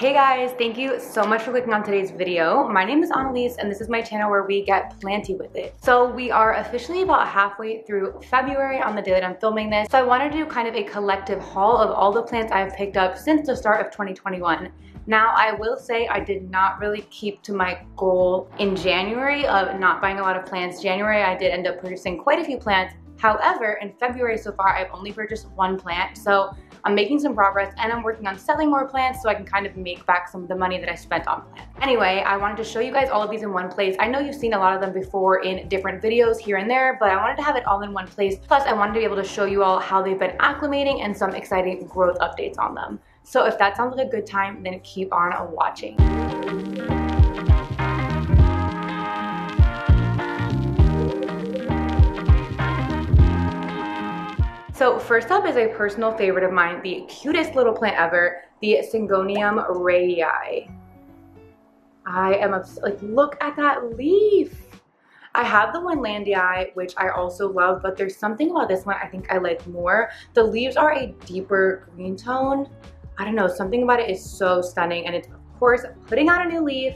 Hey guys, thank you so much for clicking on today's video. My name is Annalise and this is my channel where we get planty with it. So we are officially about halfway through February on the day that I'm filming this. So I wanted to do kind of a collective haul of all the plants I've picked up since the start of 2021. Now I will say I did not really keep to my goal in January of not buying a lot of plants. January I did end up purchasing quite a few plants. However, in February so far I've only purchased one plant. So I'm making some progress and I'm working on selling more plants so I can kind of make back some of the money that I spent on plants. Anyway, I wanted to show you guys all of these in one place. I know you've seen a lot of them before in different videos here and there, but I wanted to have it all in one place. Plus, I wanted to be able to show you all how they've been acclimating and some exciting growth updates on them. So if that sounds like a good time, then keep on watching. So first up is a personal favorite of mine, the cutest little plant ever, the Syngonium Ray Eye. I am obsessed. Like, look at that leaf. I have the Winlandii, which I also love, but there's something about this one I think I like more. The leaves are a deeper green tone. I don't know, something about it is so stunning, and it's of course putting out a new leaf.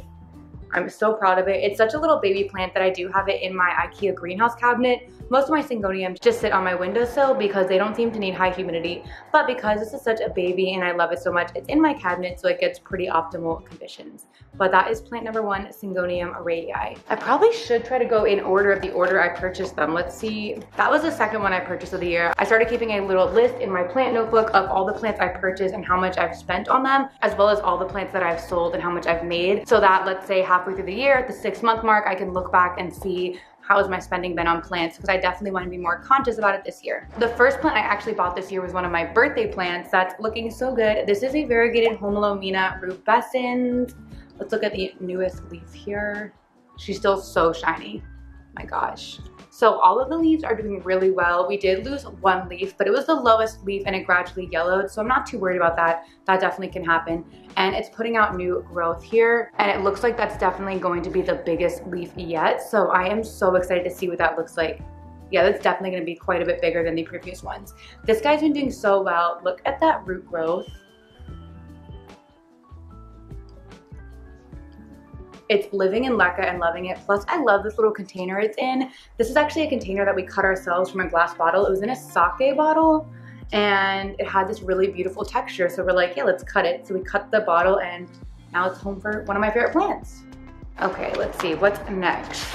I'm so proud of it. It's such a little baby plant that I do have it in my IKEA greenhouse cabinet. Most of my Syngoniums just sit on my windowsill because they don't seem to need high humidity. But because this is such a baby and I love it so much, it's in my cabinet so it gets pretty optimal conditions. But that is plant number one, Syngonium Ray Eye. I probably should try to go in order of the order I purchased them. Let's see. That was the second one I purchased of the year. I started keeping a little list in my plant notebook of all the plants I purchased and how much I've spent on them, as well as all the plants that I've sold and how much I've made. So that, let's say halfway through the year, at the 6-month mark, I can look back and see how has my spending been on plants, because I definitely want to be more conscious about it this year. The first plant I actually bought this year was one of my birthday plants that's looking so good. This is a variegated Homolomina rubescens. Let's look at the newest leaf here. She's still so shiny. My gosh. So all of the leaves are doing really well. We did lose one leaf, but it was the lowest leaf and it gradually yellowed, so I'm not too worried about that. That definitely can happen. And it's putting out new growth here, and it looks like that's definitely going to be the biggest leaf yet. So I am so excited to see what that looks like. Yeah, that's definitely gonna be quite a bit bigger than the previous ones. This guy's been doing so well. Look at that root growth. It's living in leca and loving it. Plus, I love this little container it's in. This is actually a container that we cut ourselves from a glass bottle. It was in a sake bottle, and it had this really beautiful texture. So we're like, yeah, let's cut it. So we cut the bottle, and now it's home for one of my favorite plants. Okay, let's see, what's next?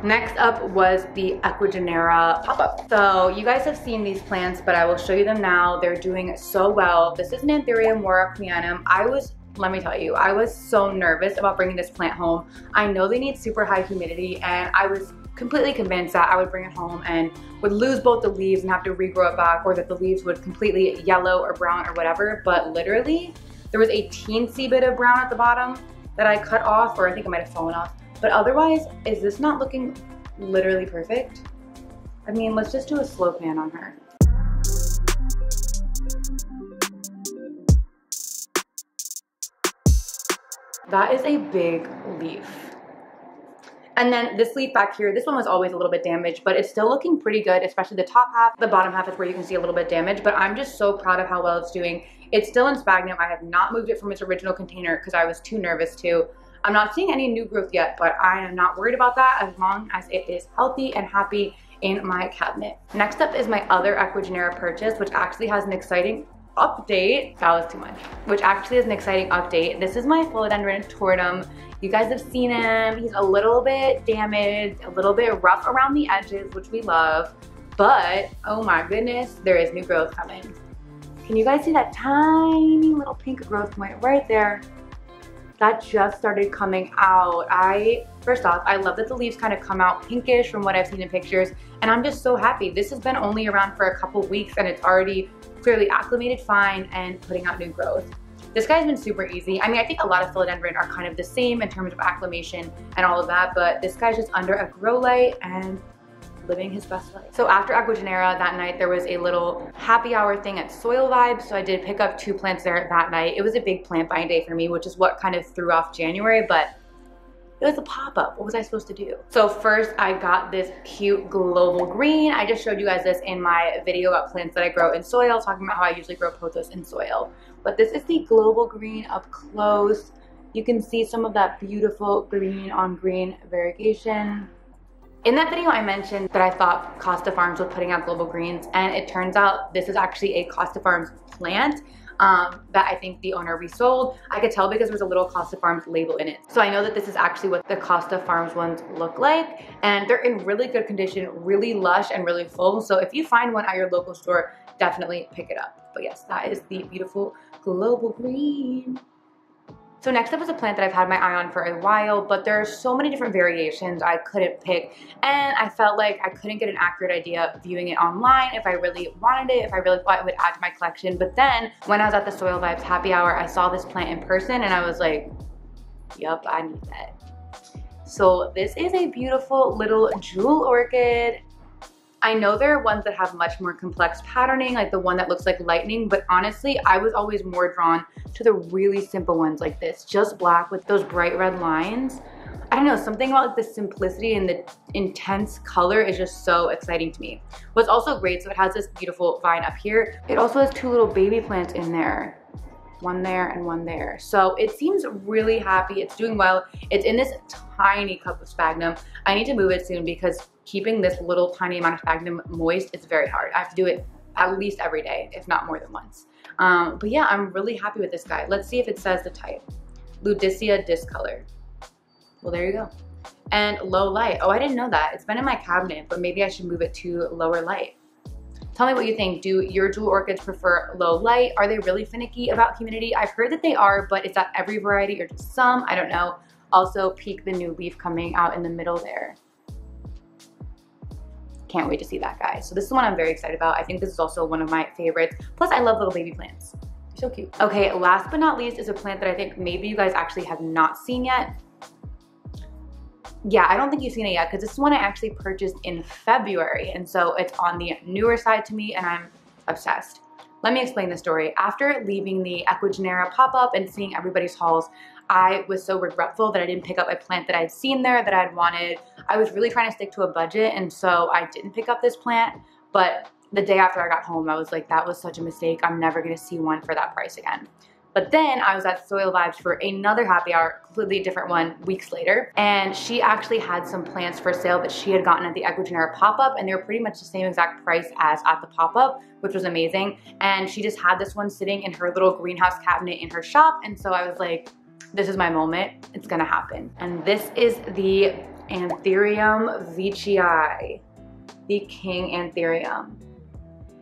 Next up was the Ecuagenera pop-up. So you guys have seen these plants, but I will show you them now. They're doing so well. This is an Aetherium warocleanum. Let me tell you, I was so nervous about bringing this plant home. I know they need super high humidity, and I was completely convinced that I would bring it home and would lose both the leaves and have to regrow it back, or that the leaves would completely yellow or brown or whatever. But literally, there was a teensy bit of brown at the bottom that I cut off, or I think it might have fallen off. But otherwise, is this not looking literally perfect? I mean, let's just do a slow pan on her. That is a big leaf. And then this leaf back here, this one was always a little bit damaged, but it's still looking pretty good, especially the top half. The bottom half is where you can see a little bit damaged, but I'm just so proud of how well it's doing. It's still in sphagnum. I have not moved it from its original container because I was too nervous to. I'm not seeing any new growth yet, but I am not worried about that as long as it is healthy and happy in my cabinet. Next up is my other Ecuagenera purchase, which actually has an exciting update. That was too much. Which actually is an exciting update. This is my Philodendron tortum. You guys have seen him. He's a little bit damaged, a little bit rough around the edges, which we love. But oh my goodness, there is new growth coming. Can you guys see that tiny little pink growth point right there? That just started coming out. First off, I love that the leaves kind of come out pinkish from what I've seen in pictures, and I'm just so happy. This has been only around for a couple weeks and it's already clearly acclimated fine and putting out new growth. This guy's been super easy. I mean, I think a lot of philodendron are kind of the same in terms of acclimation and all of that, but this guy's just under a grow light and living his best life. So after Ecuagenera that night, there was a little happy hour thing at Soil Vibes. So I did pick up 2 plants there that night. It was a big plant buying day for me, which is what kind of threw off January, but it was a pop-up. What was I supposed to do? So first I got this cute global green. I just showed you guys this in my video about plants that I grow in soil, talking about how I usually grow pothos in soil. but this is the global green up close. You can see some of that beautiful green on green variegation. In that video, I mentioned that I thought Costa Farms was putting out global greens, and it turns out this is actually a Costa Farms plant that I think the owner resold. I could tell because there's a little Costa Farms label in it. So I know that this is actually what the Costa Farms ones look like, and they're in really good condition, really lush and really full. So if you find one at your local store, definitely pick it up. But yes, that is the beautiful global green. So next up is a plant that I've had my eye on for a while, but there are so many different variations I couldn't pick, and I felt like I couldn't get an accurate idea viewing it online if I really wanted it, if I really thought it would add to my collection. But then when I was at the Soil Vibes happy hour, I saw this plant in person and I was like, yup, I need that. So this is a beautiful little jewel orchid. I know there are ones that have much more complex patterning, like the one that looks like lightning, but honestly, I was always more drawn to the really simple ones like this, just black with those bright red lines. I don't know, something about the simplicity and the intense color is just so exciting to me. What's also great, so it has this beautiful vine up here. It also has two little baby plants in there. One there and one there. So it seems really happy. It's doing well. It's in this tiny cup of sphagnum. I need to move it soon because keeping this little tiny amount of sphagnum moist is very hard. I have to do it at least every day, if not more than once. But yeah, I'm really happy with this guy. Let's see if it says the type. Ludicea discolor. Well, there you go. And low light. Oh, I didn't know that. It's been in my cabinet, but maybe I should move it to lower light. Tell me what you think. Do your jewel orchids prefer low light? Are they really finicky about humidity? I've heard that they are, but is that every variety or just some? I don't know. Also, peek the new leaf coming out in the middle there. Can't wait to see that, guy. So this is one I'm very excited about. I think this is also one of my favorites. Plus, I love little baby plants. They're so cute. Okay, last but not least is a plant that I think maybe you guys actually have not seen yet. Yeah, I don't think you've seen it yet because this is one I actually purchased in February, and so it's on the newer side to me and I'm obsessed. Let me explain the story. After leaving the Equigenera pop-up and seeing everybody's hauls, I was so regretful that I didn't pick up a plant that I'd seen there that I'd wanted. I was really trying to stick to a budget, and so I didn't pick up this plant, but the day after I got home, I was like, that was such a mistake. I'm never gonna see one for that price again. But then I was at Soil Vibes for another happy hour, completely different one, weeks later. And she actually had some plants for sale that she had gotten at the Equigenera pop-up, and they were pretty much the same exact price as at the pop-up, which was amazing. And she just had this one sitting in her little greenhouse cabinet in her shop. And so I was like, this is my moment. It's gonna happen. And this is the Aetherium veitchii, the King Aetherium.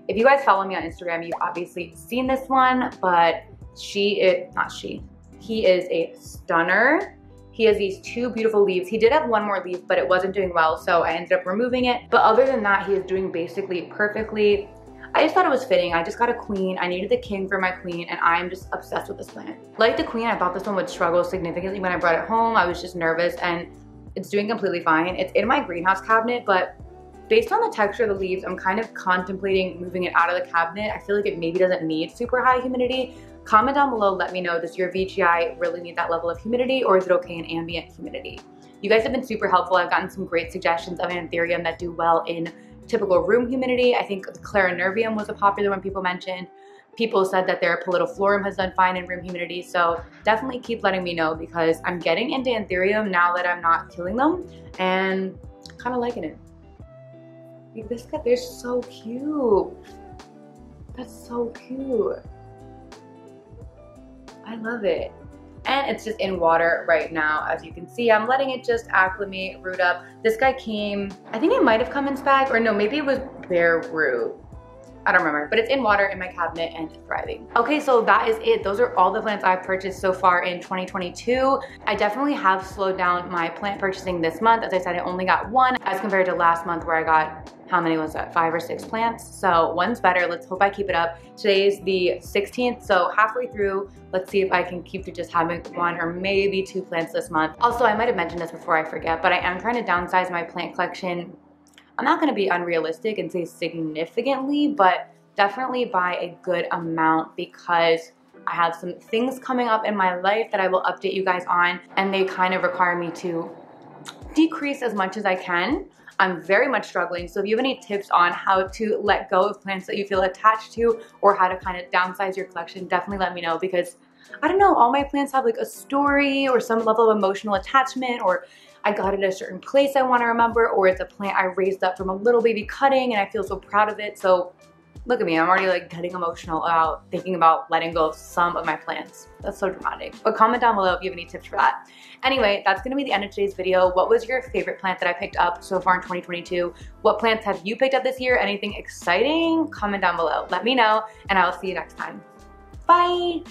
If you guys follow me on Instagram, you've obviously seen this one, but he is a stunner. He has these two beautiful leaves. He did have one more leaf, but it wasn't doing well, so I ended up removing it. But other than that, he is doing basically perfectly. I just thought it was fitting. I just got a queen. I needed the king for my queen, and I'm just obsessed with this plant. Like the queen, I thought this one would struggle significantly when I brought it home. I was just nervous, and it's doing completely fine. It's in my greenhouse cabinet, but based on the texture of the leaves, I'm kind of contemplating moving it out of the cabinet. I feel like it maybe doesn't need super high humidity. Comment down below, let me know, does your veitchii really need that level of humidity, or is it okay in ambient humidity? You guys have been super helpful. I've gotten some great suggestions of Aetherium that do well in typical room humidity. I think Clarinervium was a popular one people mentioned. People said that their Philodendron has done fine in room humidity, so definitely keep letting me know because I'm getting into Aetherium now that I'm not killing them and kind of liking it. This guy, they're so cute. That's so cute. I love it. And it's just in water right now. As you can see, I'm letting it just acclimate, root up. This guy came, I think it might have come in spag, or no, maybe it was bare root. I don't remember, but it's in water in my cabinet and thriving. Okay, so that is it. Those are all the plants I've purchased so far in 2022. I definitely have slowed down my plant purchasing this month. As I said, I only got one as compared to last month where I got, how many was that? 5 or 6 plants. So one's better. Let's hope I keep it up. Today is the 16th, so halfway through. Let's see if I can keep to just having 1 or maybe 2 plants this month. Also, I might have mentioned this before I forget, but I am trying to downsize my plant collection. I'm not gonna be unrealistic and say significantly, but definitely by a good amount because I have some things coming up in my life that I will update you guys on, and they kind of require me to decrease as much as I can. I'm very much struggling. So if you have any tips on how to let go of plants that you feel attached to, or how to kind of downsize your collection, definitely let me know, because I don't know, all my plants have like a story or some level of emotional attachment, or I got it at a certain place I want to remember, or it's a plant I raised up from a little baby cutting and I feel so proud of it. So look at me, I'm already like getting emotional about thinking about letting go of some of my plants. That's so dramatic. But comment down below if you have any tips for that. Anyway, that's gonna be the end of today's video. What was your favorite plant that I picked up so far in 2022? What plants have you picked up this year? Anything exciting? Comment down below. Let me know, and I will see you next time. Bye.